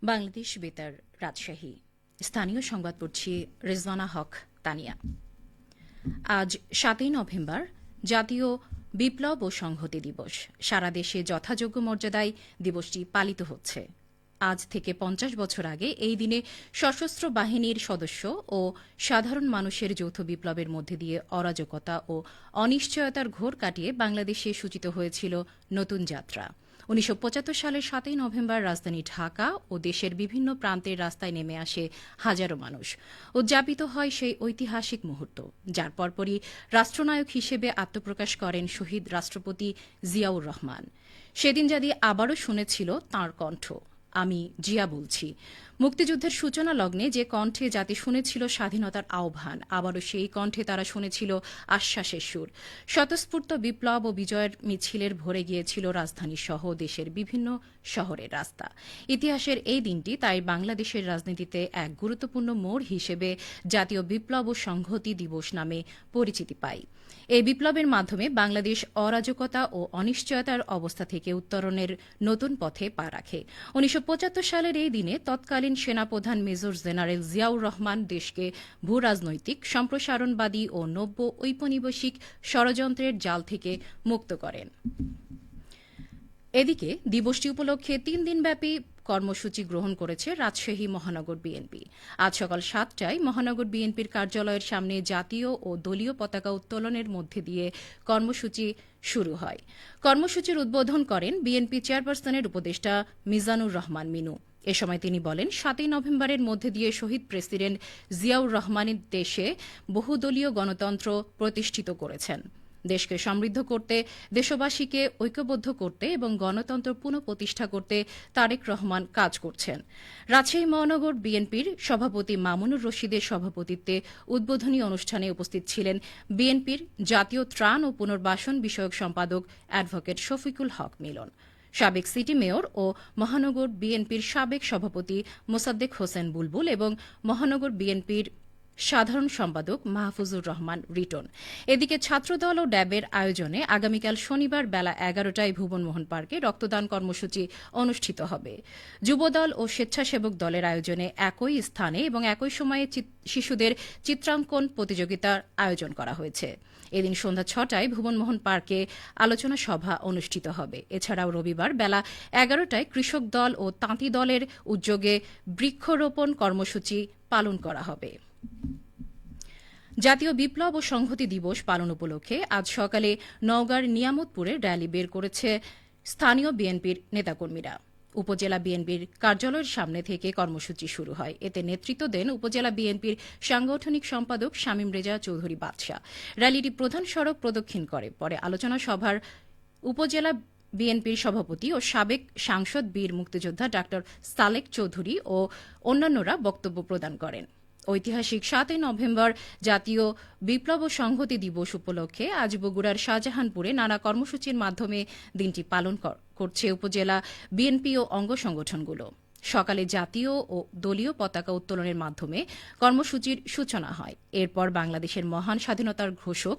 বাংলাদেশ বেতার রাজশাহী স্থানীয় সংবাদ পড়ছি রেজওয়ানা হক তানিয়া। আজ ৭ নভেম্বর জাতীয় বিপ্লব ও সংহতি দিবস। সারা দেশে যথাযোগ্য মর্যাদায় দিবসটি পালিত হচ্ছে। আজ থেকে ৫০ বছর আগে এই দিনে সশস্ত্র বাহিনীর সদস্য ও সাধারণ মানুষের যৌথ বিপ্লবের মধ্যে দিয়ে অরাজকতা ও অনিশ্চয়তার ঘোর কাটিয়ে বাংলাদেশে সূচিত হয়েছিল নতুন যাত্রা। ১৯৭৫ সালের ৭ নভেম্বর রাজধানী ঢাকা ও দেশের বিভিন্ন প্রান্তের রাস্তায় নেমে আসে হাজারো মানুষ। উদযাপিত হয় সেই ঐতিহাসিক মুহূর্ত, যার পরপরই রাষ্ট্রনায়ক হিসেবে আত্মপ্রকাশ করেন শহীদ রাষ্ট্রপতি জিয়াউর রহমান। সেদিন জাতি আবারও শুনেছিল তাঁর কণ্ঠ, আমি জিয়া বলছি। মুক্তিযুদ্ধের সূচনা লগ্নে যে কণ্ঠে জাতি শুনেছিল স্বাধীনতার আহ্বান, আবারও সেই কণ্ঠে তারা শুনেছিল আশ্বাসের সুর। স্বতঃস্ফূর্ত বিপ্লব ও বিজয়ের মিছিলের ভরে গিয়েছিল রাজধানী সহ দেশের বিভিন্ন শহরের রাস্তা। ইতিহাসের এই দিনটি তাই বাংলাদেশের রাজনীতিতে এক গুরুত্বপূর্ণ মোড় হিসেবে জাতীয় বিপ্লব ও সংহতি দিবস নামে পরিচিতি পায়। এই বিপ্লবের মাধ্যমে বাংলাদেশ অরাজকতা ও অনিশ্চয়তার অবস্থা থেকে উত্তরণের নতুন পথে পা রাখে। ১৯৭৫ সালের এই দিনে তৎকালীন সেনাপ্রধান মেজর জেনারেল জিয়াউর রহমান দেশকে ভূরাজনৈতিক সম্প্রসারণবাদী ও নব্য ঔপনিবেশিক ষড়যন্ত্রের জাল থেকে মুক্ত করেন। এদিকে দিবসটি উপলক্ষে ৩ দিনব্যাপী কর্মসূচি গ্রহণ করেছে রাজশাহী মহানগর বিএনপি। আজ সকাল ৭টায় মহানগর বিএনপির কার্যালয়ের সামনে জাতীয় ও দলীয় পতাকা উত্তোলনের মধ্যে দিয়ে কর্মসূচি শুরু হয়। কর্মসূচির উদ্বোধন করেন বিএনপি চেয়ারপারসনের উপদেষ্টা মিজানুর রহমান মিনু। এ সময় তিনি বলেন, ৭ নভেম্বরের মধ্যে দিয়ে শহীদ প্রেসিডেন্ট জিয়াউর রহমানের দেশে বহুদলীয় গণতন্ত্র প্রতিষ্ঠিত করেছেন। দেশকে সমৃদ্ধ করতে, দেশবাসীকে ঐক্যবদ্ধ করতে এবং গণতন্ত্র পুনঃপ্রতিষ্ঠা করতে তারেক রহমান কাজ করছেন। রাজশাহী মহানগর বিএনপির সভাপতি মামুনুর রশিদের সভাপতিত্বে উদ্বোধনী অনুষ্ঠানে উপস্থিত ছিলেন বিএনপির জাতীয় ত্রাণ ও পুনর্বাসন বিষয়ক সম্পাদক অ্যাডভোকেট শফিকুল হক মিলন, সাবেক সিটি মেয়র ও মহানগর বিএনপির সাবেক সভাপতি মোসাদ্দেক হোসেন বুলবুল এবং মহানগর বিএনপির সাধারণ সম্পাদক মাহফুজুর রহমান রিটন। এদিকে ছাত্রদল ও ড্যাবের আয়োজনে আগামীকাল শনিবার বেলা ১১টায় ভুবনমোহন পার্কে রক্তদান কর্মসূচি অনুষ্ঠিত হবে। যুবদল ও স্বেচ্ছাসেবক দলের আয়োজনে একই স্থানে এবং একই সময়ে শিশুদের চিত্রাঙ্কন প্রতিযোগিতার আয়োজন করা হয়েছে। এদিন সন্ধ্যা ৬টায় ভুবনমোহন পার্কে আলোচনা সভা অনুষ্ঠিত হবে। এছাড়াও রবিবার বেলা ১১টায় কৃষক দল ও তাঁতি দলের উদ্যোগে বৃক্ষরোপণ কর্মসূচি পালন করা হবে। জাতীয় বিপ্লব ও সংহতি দিবস পালন উপলক্ষে আজ সকালে নওগাঁর নিয়ামতপুরে র্যালি বের করেছে স্থানীয় বিএনপির নেতাকর্মীরা। উপজেলা বিএনপির কার্যালয়ের সামনে থেকে কর্মসূচি শুরু হয়। এতে নেতৃত্ব দেন উপজেলা বিএনপির সাংগঠনিক সম্পাদক শামীম রেজা চৌধুরী বাদশা। র্যালিটি প্রধান সড়ক প্রদক্ষিণ করে। পরে আলোচনা সভার উপজেলা বিএনপির সভাপতি ও সাবেক সাংসদ বীর মুক্তিযোদ্ধা ডা সালেক চৌধুরী ও অন্যান্যরা বক্তব্য প্রদান করেন। ঐতিহাসিক ৭ নভেম্বর জাতীয় বিপ্লব ও সংহতি দিবস উপলক্ষে আজ বগুড়ার শাহজাহানপুরে নানা কর্মসূচির মাধ্যমে দিনটি পালন করছে উপজেলা বিএনপি ও অঙ্গ সংগঠনগুলো। সকালে জাতীয় ও দলীয় পতাকা উত্তোলনের মাধ্যমে কর্মসূচির সূচনা হয়। এরপর বাংলাদেশের মহান স্বাধীনতার ঘোষক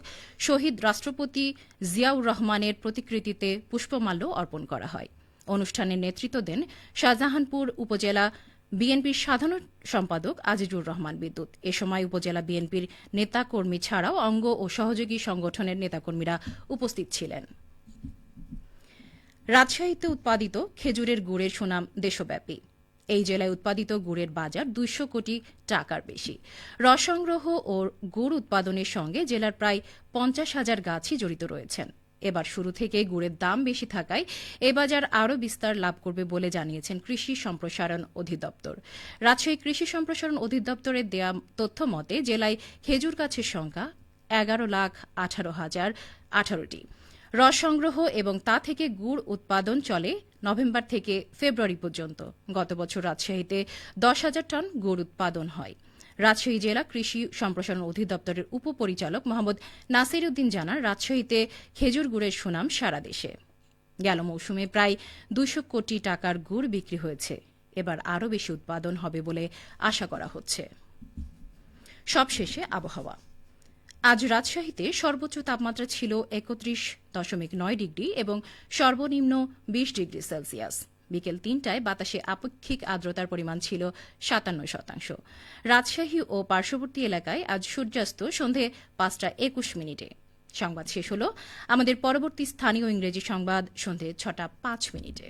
শহীদ রাষ্ট্রপতি জিয়াউর রহমানের প্রতিকৃতিতে পুষ্পমাল্য অর্পণ করা হয়। অনুষ্ঠানে নেতৃত্ব দেন শাহজাহানপুর উপজেলা বিএনপির সাধারণ সম্পাদক আজিজুর রহমান বিদ্যুৎ। এ সময় উপজেলা বিএনপির নেতাকর্মী ছাড়াও অঙ্গ ও সহযোগী সংগঠনের নেতাকর্মীরা উপস্থিত ছিলেন। রাজশাহীতে উৎপাদিত খেজুরের গুড়ের সুনাম দেশব্যাপী। এই জেলায় উৎপাদিত গুড়ের বাজার ২০০ কোটি টাকার বেশি। রস সংগ্রহ ও গুড় উৎপাদনের সঙ্গে জেলার প্রায় ৫০,০০০ গাছই জড়িত রয়েছেন। এবার শুরু থেকে গুড়ের দাম বেশি থাকায় এ বাজার আরও বিস্তার লাভ করবে বলে জানিয়েছেন কৃষি সম্প্রসারণ অধিদপ্তর। রাজশাহী কৃষি সম্প্রসারণ অধিদপ্তরের দেয়া তথ্য মতে জেলায় খেজুর গাছের সংখ্যা ১১,১৮,০১৮টি। রস সংগ্রহ এবং তা থেকে গুড় উৎপাদন চলে নভেম্বর থেকে ফেব্রুয়ারি পর্যন্ত। গত বছর রাজশাহীতে ১০,০০০ টন গুড় উৎপাদন হয়। রাজশাহী জেলা কৃষি সম্প্রসারণ অধিদপ্তরের উপপরিচালক মোহাম্মদ নাসির উদ্দিন জানান, রাজশাহীতে খেজুর গুড়ের সুনাম সারা দেশে। গেল মৌসুমে প্রায় ২০০ কোটি টাকার গুড় বিক্রি হয়েছে। এবার আরও বেশি উৎপাদন হবে বলে আশা করা হচ্ছে। সবশেষে আবহাওয়া। আজ রাজশাহীতে সর্বোচ্চ তাপমাত্রা ছিল ৩১.৯ ডিগ্রি এবং সর্বনিম্ন ২০ ডিগ্রি সেলসিয়াস। বিকেল ৩টায় বাতাসে আপেক্ষিক আর্দ্রতার পরিমাণ ছিল ৫৭%। রাজশাহী ও পার্শ্ববর্তী এলাকায় আজ সূর্যাস্ত সন্ধে ৫টা ২১ মিনিটে। সংবাদ শেষ হল। আমাদের পরবর্তী স্থানীয় ইংরেজি সংবাদ সন্ধে ৬টা ৫ মিনিটে।